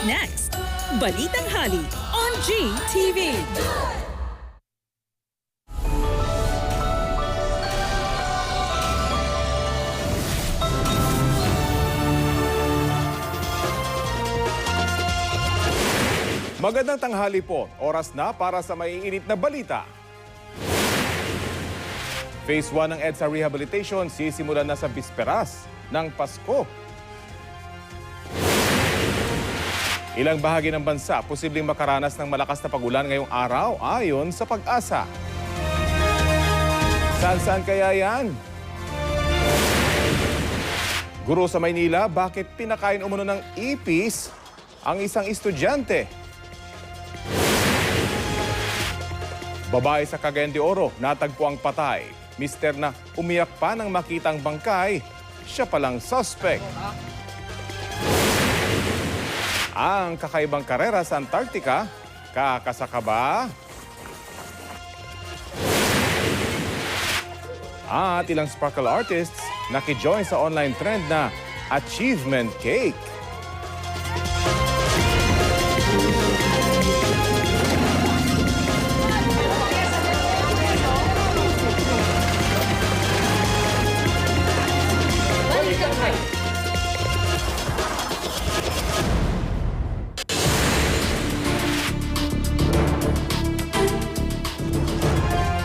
next. Balitang Hali on GTV. Magandang tanghali po. Oras na para sa maiinit na balita. Phase 1 ng EDSA Rehabilitation sisimulan na sa bisperas ng Pasko. Ilang bahagi ng bansa posibleng makaranas ng malakas na pagulan ngayong araw ayon sa Pag-asa. Saan kaya yan? Guro sa Maynila, bakit pinakain umano ng ipis ang isang estudyante? Babae sa Cagayan de Oro, natagpo ang patay. Mister na umiyak pa nang makitang bangkay, siya palang suspect. Ang kakaibang karera sa Antarctica, kakasaka ba? At ilang sparkle artists nakijoin sa online trend na Achievement Cake.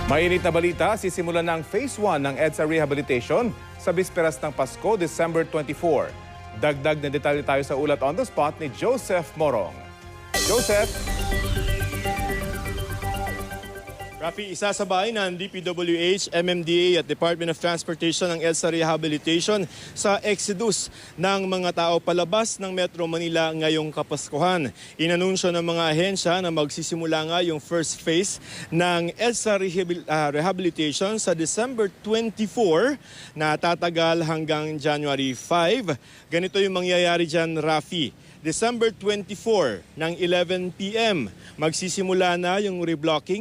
Mainit na balita, sisimulan na ang Phase 1 ng EDSA Rehabilitation sa bisperas ng Pasko, December 24. Dagdag na detalye tayo sa ulat on the spot ni Joseph Morong. Joseph! Rafi, isasabay ng DPWH, MMDA at Department of Transportation ng EDSA Rehabilitation sa exodus ng mga tao palabas ng Metro Manila ngayong Kapaskuhan. Inanunsyo ng mga ahensya na magsisimula nga yung first phase ng EDSA Rehabilitation sa December 24 na tatagal hanggang January 5. Ganito yung mangyayari dyan, Rafi. December 24 ng 11 p.m. magsisimula na yung reblocking